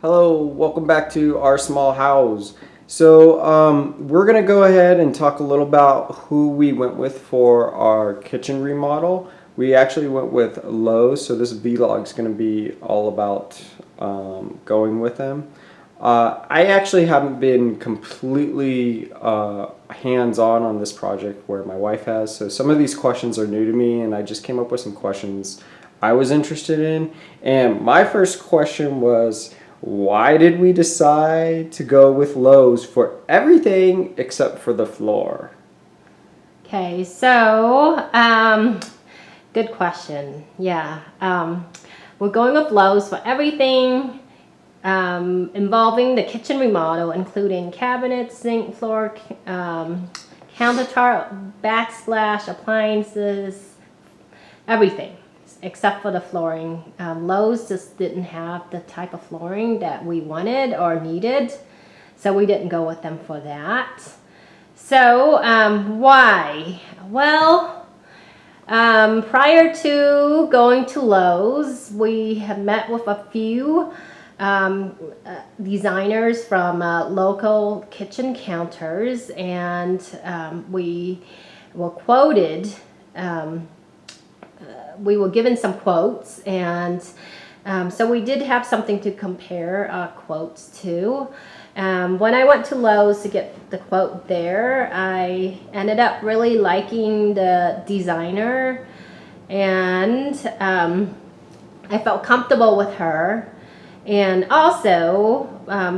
Hello, welcome back to Our Small House. So we're gonna go ahead and talk a little about who we went with for our kitchen remodel. We actually went with Lowe, so this vlog is gonna be all about going with them. I actually haven't been completely hands-on on this project where my wife has, so some of these questions are new to me, and I just came up with some questions I was interested in. And my first question was, why did we decide to go with Lowe's for everything except for the floor? Okay, so good question. Yeah, we're going with Lowe's for everything involving the kitchen remodel, including cabinets, sink, floor, countertop, backsplash, appliances, everything except for the flooring. Lowe's just didn't have the type of flooring that we wanted or needed, so we didn't go with them for that. So why? Well, prior to going to Lowe's, we have met with a few designers from local kitchen counters, and we were quoted. We were given some quotes, and so we did have something to compare quotes to. When I went to Lowe's to get the quote there, I ended up really liking the designer, and I felt comfortable with her. And also,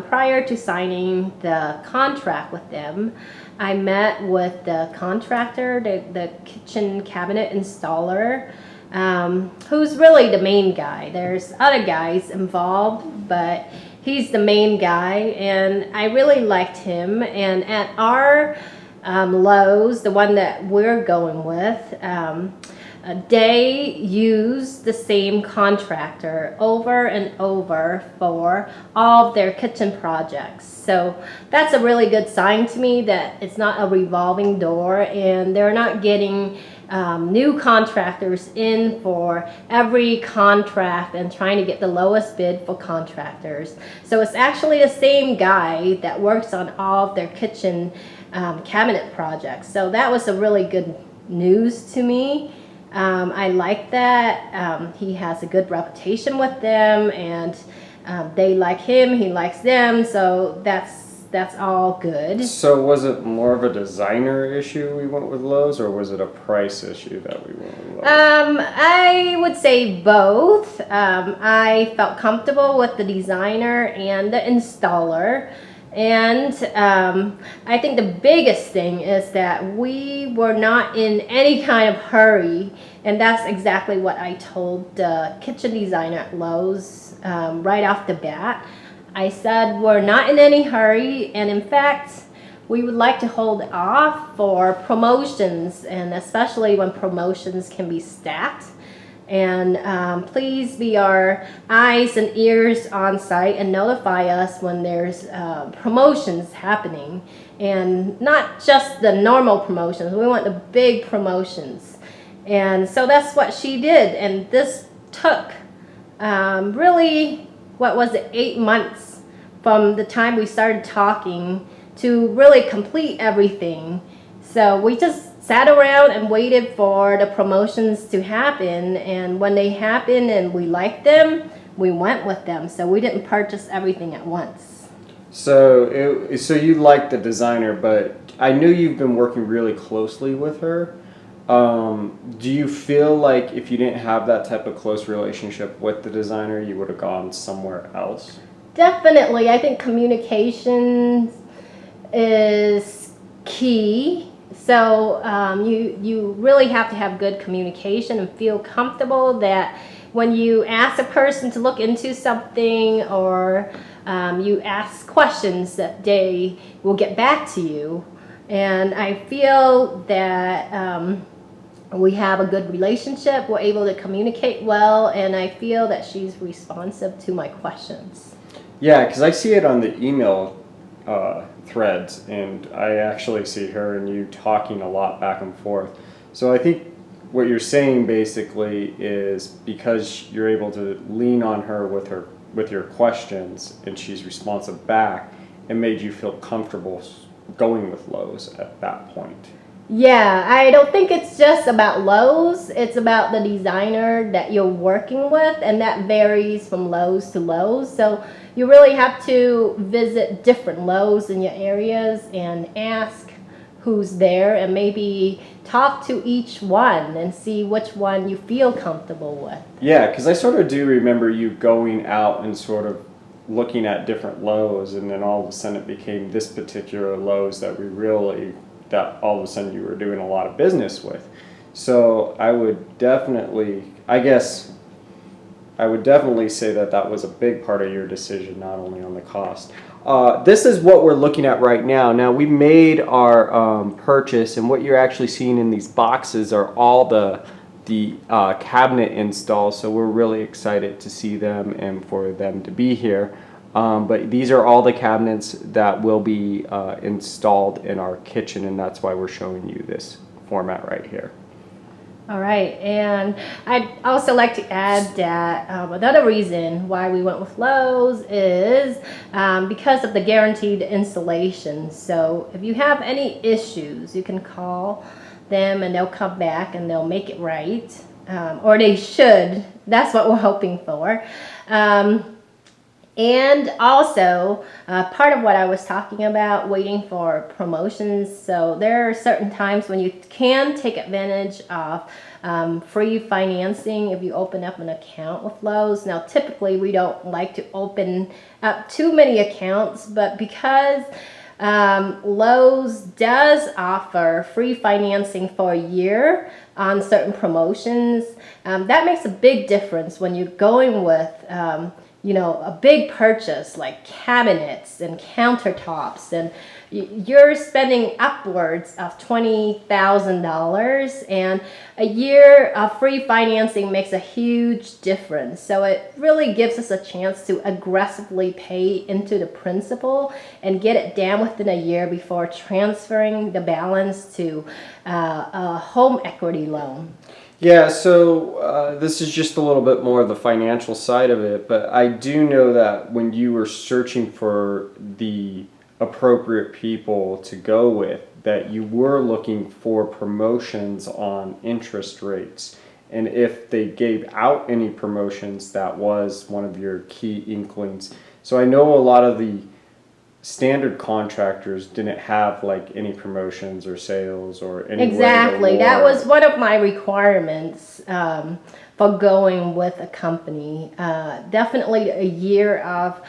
prior to signing the contract with them, I met with the contractor, the kitchen cabinet installer, who's really the main guy. There's other guys involved, but he's the main guy, and I really liked him. And at our Lowe's, the one that we're going with, they use the same contractor over and over for all of their kitchen projects. So that's a really good sign to me that it's not a revolving door, and they're not getting new contractors in for every contract and trying to get the lowest bid for contractors. So it's actually the same guy that works on all of their kitchen cabinet projects. So that was a really good news to me. I like that. He has a good reputation with them, and they like him, he likes them, so that's all good. So was it more of a designer issue we went with Lowe's, or was it a price issue that we went with Lowe's? I would say both. I felt comfortable with the designer and the installer. And I think the biggest thing is that we were not in any kind of hurry, and that's exactly what I told the kitchen designer at Lowe's right off the bat. I said we're not in any hurry, and in fact we would like to hold off for promotions, and especially when promotions can be stacked. And please be our eyes and ears on site and notify us when there's promotions happening, and not just the normal promotions. We want the big promotions. And so that's what she did, and this took really, what was it, 8 months from the time we started talking to really complete everything. So we just sat around and waited for the promotions to happen, and when they happened and we liked them, we went with them. So we didn't purchase everything at once. So you liked the designer, but I knew you've been working really closely with her. Do you feel like if you didn't have that type of close relationship with the designer, you would have gone somewhere else? Definitely. I think communication is key. So you really have to have good communication and feel comfortable that when you ask a person to look into something, or you ask questions, that they will get back to you. And I feel that we have a good relationship. We're able to communicate well, and I feel that she's responsive to my questions. Yeah, because I see it on the email threads, and I actually see her and you talking a lot back and forth. So I think what you're saying basically is because you're able to lean on her with her with your questions and she's responsive back, it made you feel comfortable going with Lowe's at that point. Yeah, I don't think it's just about Lowe's. It's about the designer that you're working with, and that varies from Lowe's to Lowe's. So you really have to visit different Lowe's in your areas and ask who's there, and maybe talk to each one and see which one you feel comfortable with. Yeah, because I sort of do remember you going out and sort of looking at different Lowe's, and then all of a sudden it became this particular Lowe's that all of a sudden you were doing a lot of business with. So I would definitely say that was a big part of your decision, not only on the cost. This is what we're looking at right now. Now we made our purchase, and what you're actually seeing in these boxes are all the cabinet installs. So we're really excited to see them and for them to be here. But these are all the cabinets that will be installed in our kitchen, and that's why we're showing you this format right here. All right, and I'd also like to add that another reason why we went with Lowe's is because of the guaranteed installation. So if you have any issues, you can call them and they'll come back and they'll make it right, or they should. That's what we're hoping for. And also, part of what I was talking about, waiting for promotions. So there are certain times when you can take advantage of free financing if you open up an account with Lowe's. Now, typically, we don't like to open up too many accounts, but because Lowe's does offer free financing for a year on certain promotions, that makes a big difference when you're going with a big purchase like cabinets and countertops, and you're spending upwards of $20,000, and a year of free financing makes a huge difference. So it really gives us a chance to aggressively pay into the principal and get it down within a year before transferring the balance to a home equity loan. Yeah, so this is just a little bit more of the financial side of it, but I do know that when you were searching for the appropriate people to go with, that you were looking for promotions on interest rates. And if they gave out any promotions, that was one of your key inklings. So I know a lot of the standard contractors didn't have like any promotions or sales or any Exactly. That was one of my requirements for going with a company. Definitely a year of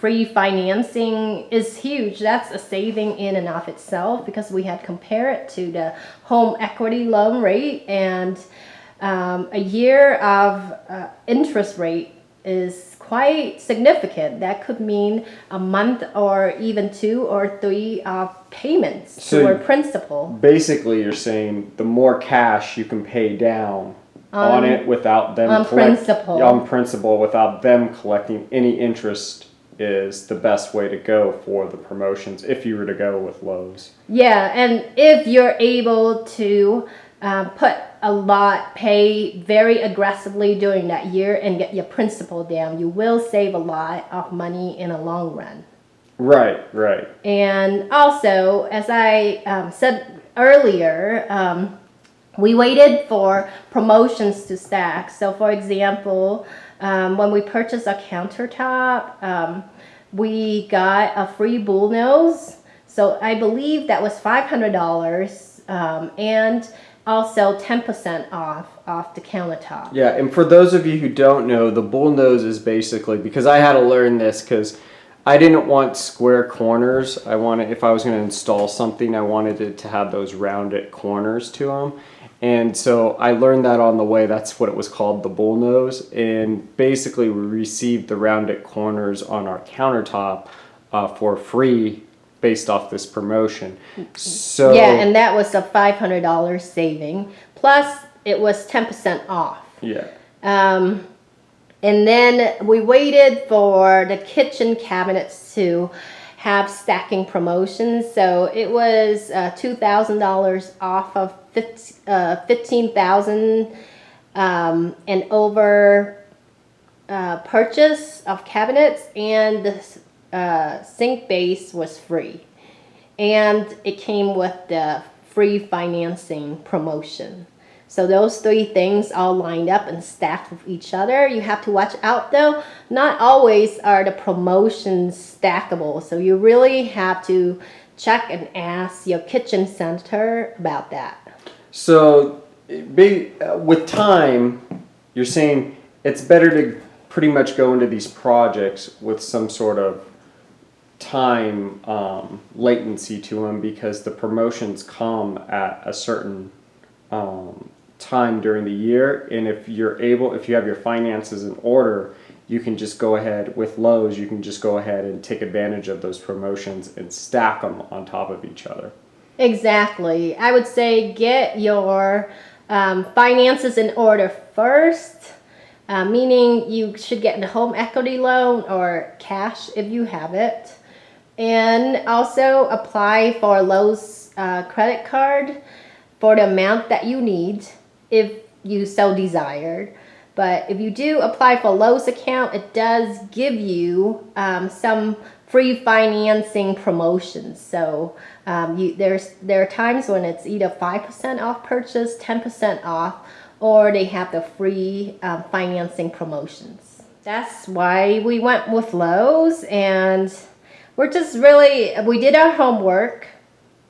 free financing is huge. That's a saving in and of itself, because we had compared it to the home equity loan rate, and a year of interest rate is quite significant. That could mean a month or even 2 or 3 payments to our principal. Basically, you're saying the more cash you can pay down on it without them on principal without them collecting any interest is the best way to go for the promotions if you were to go with Lowe's. Yeah, and if you're able to pay very aggressively during that year and get your principal down, you will save a lot of money in a long run. Right. And also, as I said earlier, we waited for promotions to stack. So for example, when we purchased a countertop, we got a free bullnose. So I believe that was $500, and also 10% off the countertop. Yeah, and for those of you who don't know, the bullnose is basically, because I had to learn this because I didn't want square corners. If I was going to install something, I wanted it to have those rounded corners to them. And so I learned that on the way. That's what it was called, the bullnose. And basically we received the rounded corners on our countertop for free based off this promotion. So yeah, and that was a $500 saving. Plus it was 10% off. Yeah. And then we waited for the kitchen cabinets to have stacking promotions. So it was $2,000 off of $15,000 and over purchase of cabinets and the sink base was free. And it came with the free financing promotion. So those three things all lined up and stacked with each other. You have to watch out though. Not always are the promotions stackable. So you really have to check and ask your kitchen center about that. So with time, you're saying it's better to pretty much go into these projects with some sort of time latency to them, because the promotions come at a certain time during the year, and if you have your finances in order, you can just go ahead with Lowe's. You can just go ahead and take advantage of those promotions and stack them on top of each other. Exactly. I would say get your finances in order first, meaning you should get a home equity loan or cash if you have it. And also apply for Lowe's credit card for the amount that you need if you so desired. But if you do apply for Lowe's account, it does give you some free financing promotions. So there are times when it's either 5% off purchase, 10% off, or they have the free financing promotions. That's why we went with Lowe's, and we did our homework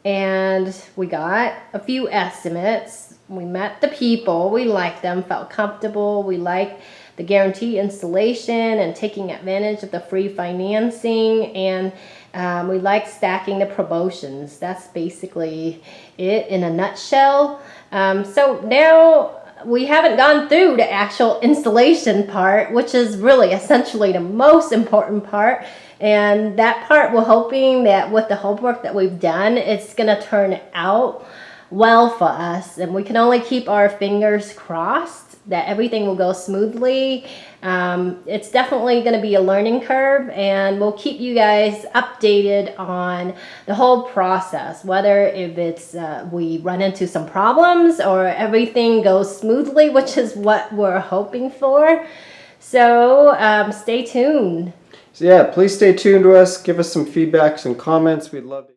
and we got a few estimates. We met the people, we liked them, felt comfortable, we liked the guarantee installation and taking advantage of the free financing, and we like stacking the promotions. That's basically it in a nutshell. So now we haven't gone through the actual installation part, which is really essentially the most important part. And that part, we're hoping that with the homework that we've done, it's going to turn out well for us. And we can only keep our fingers crossed that everything will go smoothly. It's definitely going to be a learning curve, and we'll keep you guys updated on the whole process, whether if it's we run into some problems or everything goes smoothly, which is what we're hoping for. So stay tuned. So yeah, please stay tuned to us. Give us some feedback, some comments. We'd love to.